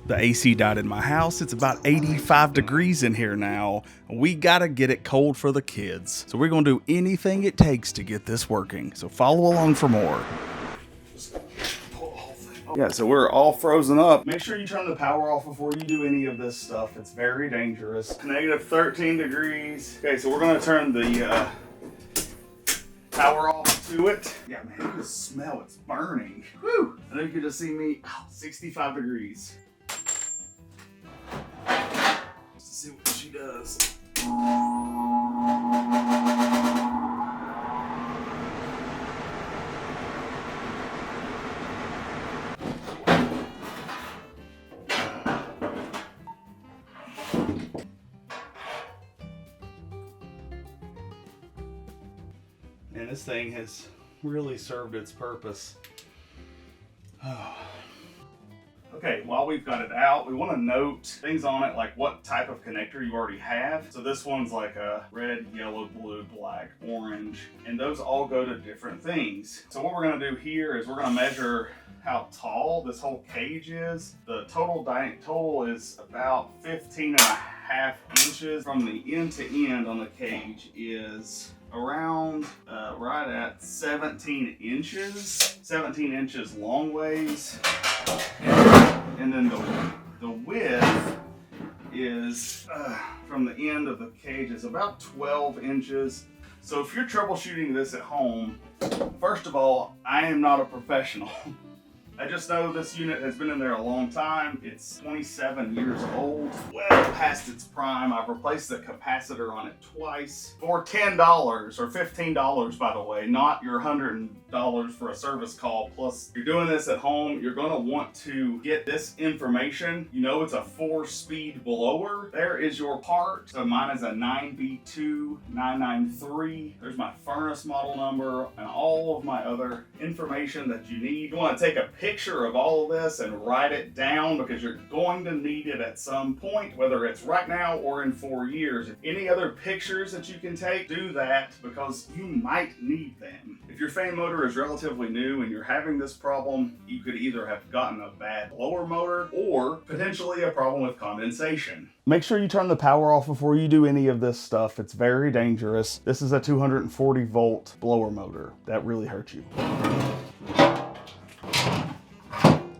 The AC died in my house. It's about 85 degrees in here now. We gotta get it cold for the kids. So we're gonna do anything it takes to get this working. So follow along for more. Yeah, so we're all frozen up. Make sure you turn the power off before you do any of this stuff. It's very dangerous. Negative 13 degrees. Okay, so we're gonna turn the power off to it. Yeah, man, you can smell it's burning. Whew! I know you can just see me. 65 degrees. Just to see what she does. And this thing has really served its purpose. Oh. Okay, while we've got it out, we want to note things on it like what type of connector you already have. So this one's like a red, yellow, blue, black, orange, and those all go to different things. So what we're going to do here is we're going to measure how tall this whole cage is. The total is about 15.5 inches from the end to end on the cage is around right at 17 inches. 17 inches long ways. And then the width is from the end of the cage is about 12 inches. So if you're troubleshooting this at home, first of all, I am not a professional. I just know this unit has been in there a long time. It's 27 years old, well past its prime. I've replaced the capacitor on it twice for $10 or $15, by the way, not your $100 for a service call. Plus, if you're doing this at home, you're gonna want to get this information. You know it's a 4-speed blower. There is your part. So mine is a 9B2993. There's my furnace model number and all of my other information that you need. You wanna take a picture of all of this and write it down because you're going to need it at some point, whether it's right now or in 4 years. If any other pictures that you can take, do that because you might need them. If your fan motor is relatively new and you're having this problem, you could either have gotten a bad blower motor or potentially a problem with condensation. Make sure you turn the power off before you do any of this stuff. It's very dangerous. This is a 240 volt blower motor. That really hurts you.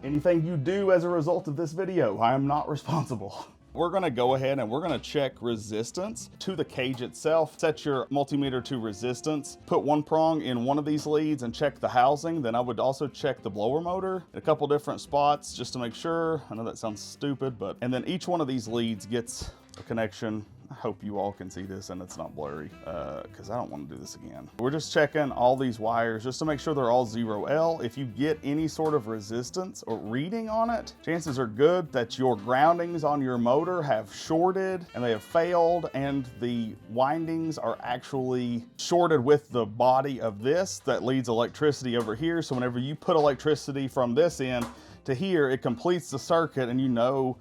Anything you do as a result of this video, I am not responsible. We're gonna go ahead and we're gonna check resistance to the cage itself. Set your multimeter to resistance. Put one prong in one of these leads and check the housing. Then I would also check the blower motor in a couple different spots just to make sure. I know that sounds stupid, but, and then each one of these leads gets a connection. I hope you all can see this and it's not blurry because I don't want to do this again. We're just checking all these wires just to make sure they're all 0L. If you get any sort of resistance or reading on it, chances are good that your groundings on your motor have shorted and they have failed and the windings are actually shorted with the body of this that leads electricity over here. So whenever you put electricity from this end to here, it completes the circuit and you know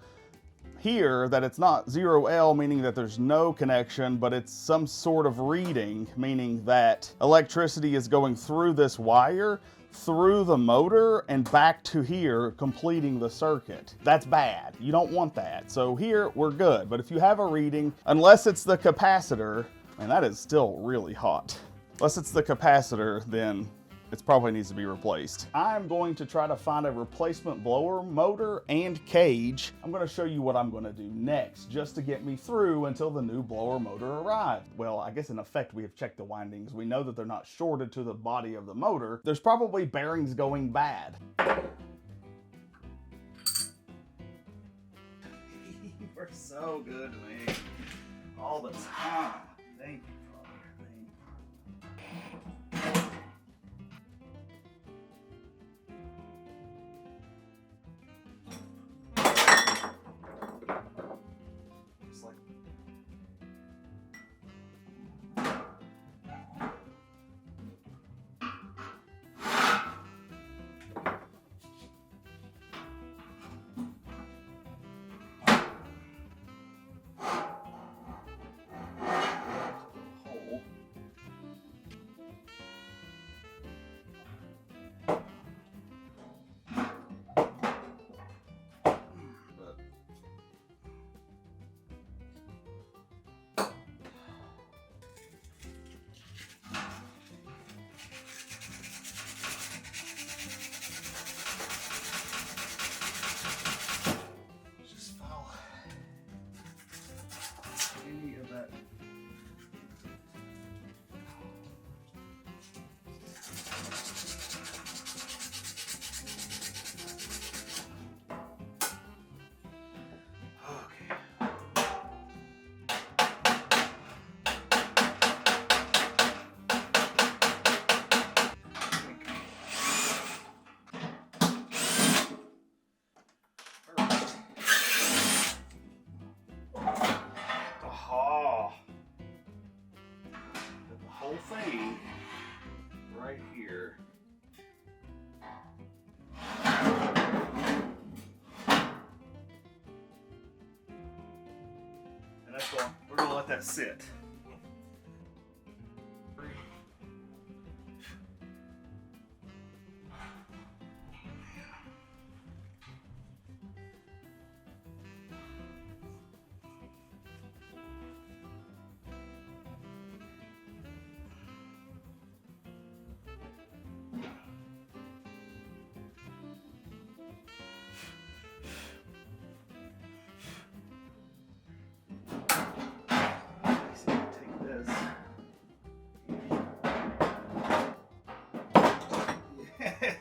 here that it's not 0L, meaning that there's no connection, but it's some sort of reading, meaning that electricity is going through this wire, through the motor, and back to here, completing the circuit. That's bad. You don't want that. So here, we're good. But if you have a reading, unless it's the capacitor, and that is still really hot, unless it's the capacitor, then it probably needs to be replaced. I'm going to try to find a replacement blower motor and cage. I'm gonna show you what I'm gonna do next just to get me through until the new blower motor arrives. Well, I guess in effect we have checked the windings. We know that they're not shorted to the body of the motor. There's probably bearings going bad. You are so good to me all the time. Thank you. And we're going to let that sit.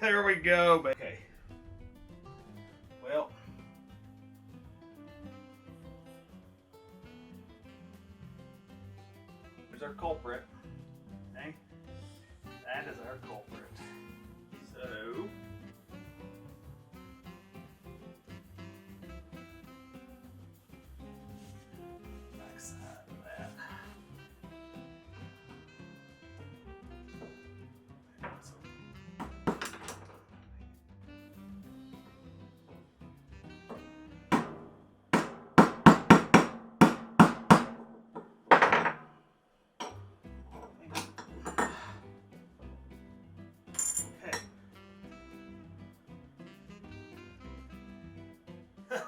There we go. Okay. Well, there's our culprit. Okay. That is our culprit. So, back side of that.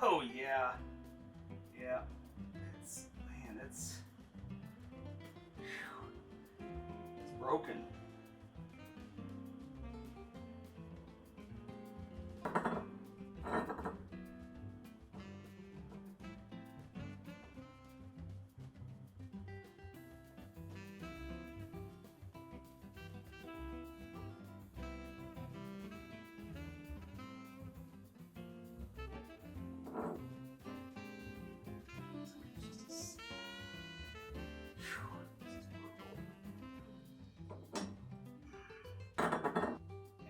Oh yeah, yeah. It's broken.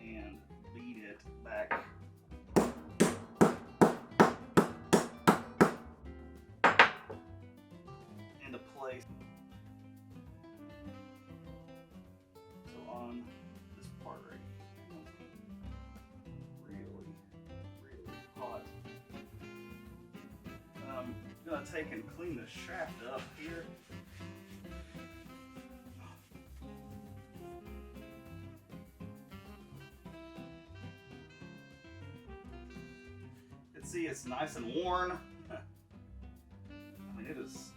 And beat it back. Into place. So on this part right here, really hot. I'm gonna take and clean the shaft up here. See, it's nice and worn. I mean, it's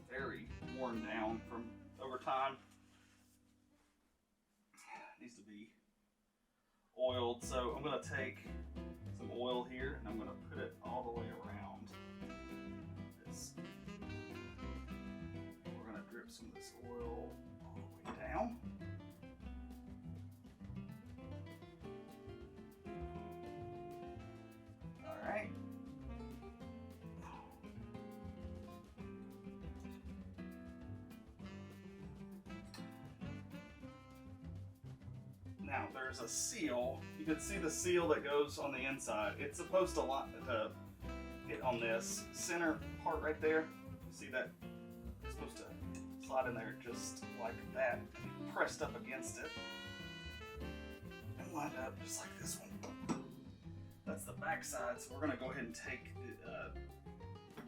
very worn down from over time. It needs to be oiled. So I'm going to take some oil here and I'm going to put it all the way around this. We're going to drip some of this oil all the way down. Now there's a seal. You can see the seal that goes on the inside. It's supposed to hit on this center part right there. You see that? It's supposed to slide in there just like that, pressed up against it, and lined up just like this one. That's the back side. So we're gonna go ahead and take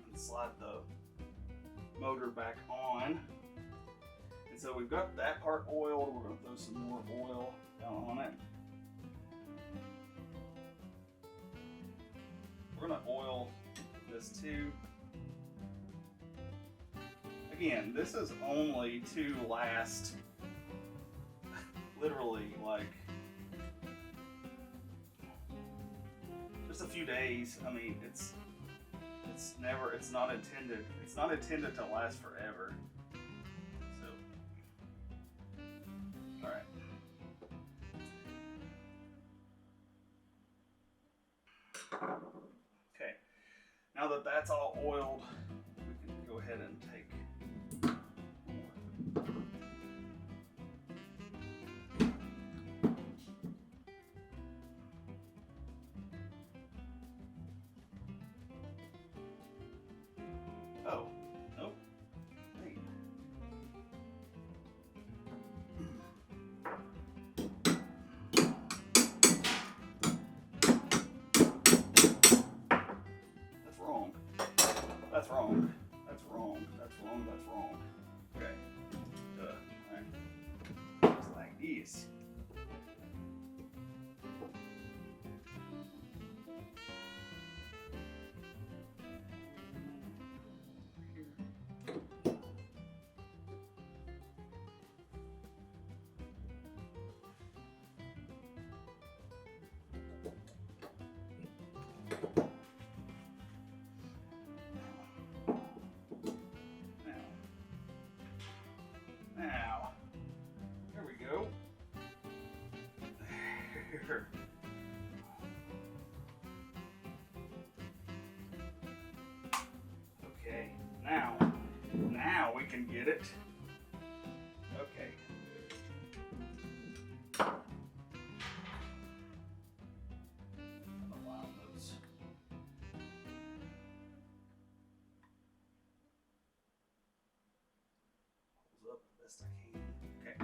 and slide the motor back on. And so we've got that part oiled. We're gonna throw some more oil down on it. We're gonna oil this too. Again, this is only to last literally like just a few days. I mean, it's not intended to last forever. So, all right. Okay, now that that's all oiled, we can go ahead and take oh, nope. Wait. That's wrong. That's wrong. That's wrong. wrong. That's wrong. That's wrong. Okay. Alright. Just like this. Now, there we go. There. Okay, now we can get it. Okay. Allow those. Hold up the best I can. Okay.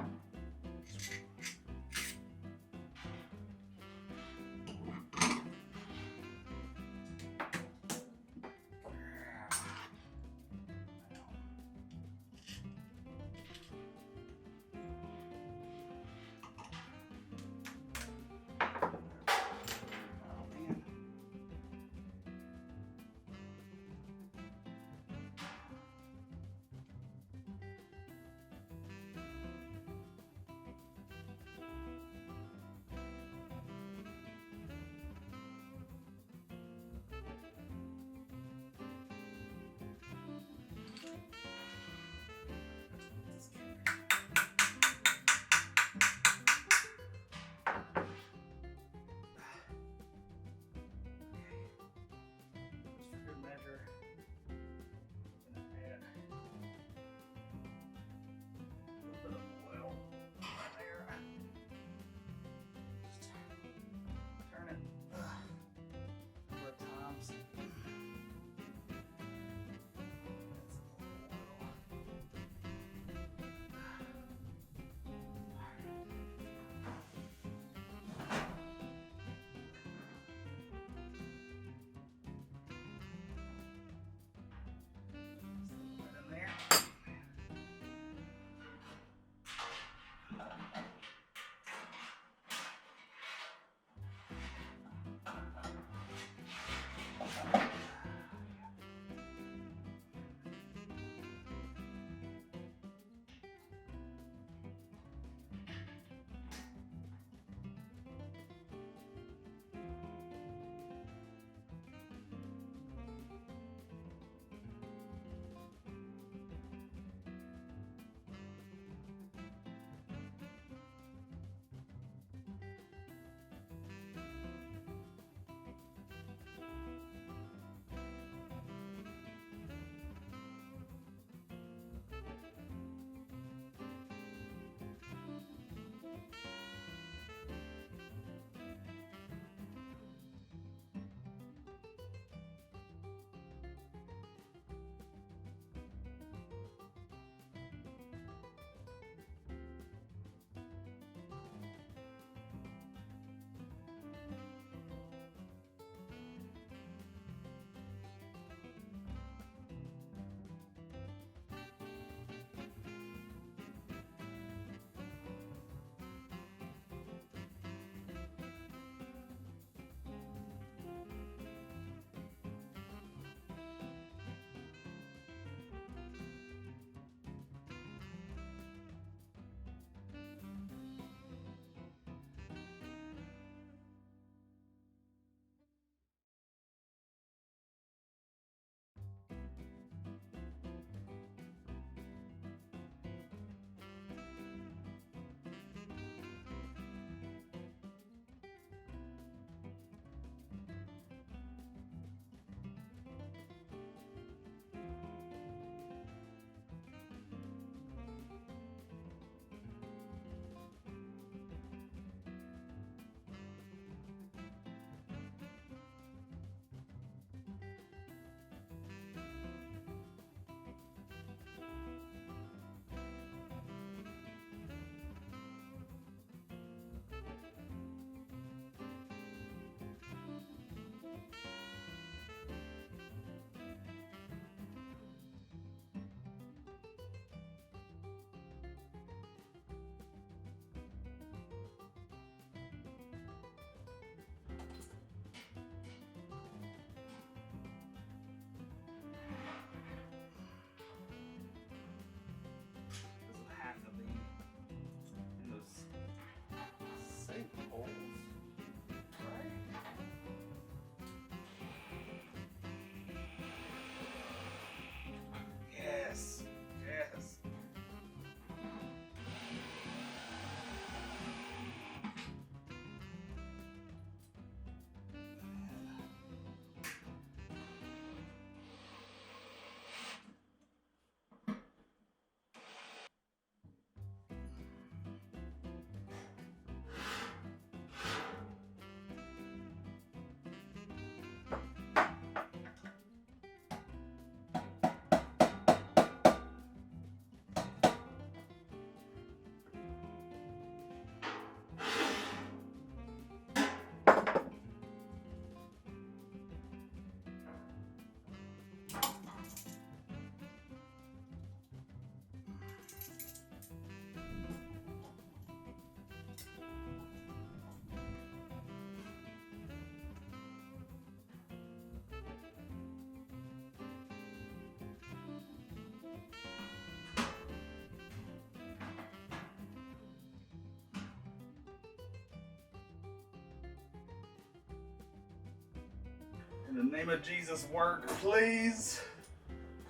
In the name of Jesus, work, please.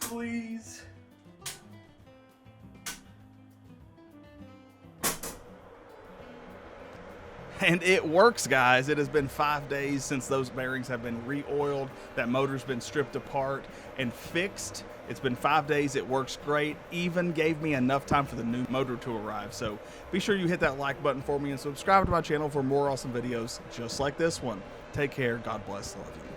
Please. And it works, guys. It has been 5 days since those bearings have been re-oiled. That motor's been stripped apart and fixed. It's been 5 days. It works great. Even gave me enough time for the new motor to arrive. So be sure you hit that like button for me and subscribe to my channel for more awesome videos just like this one. Take care. God bless. Love you.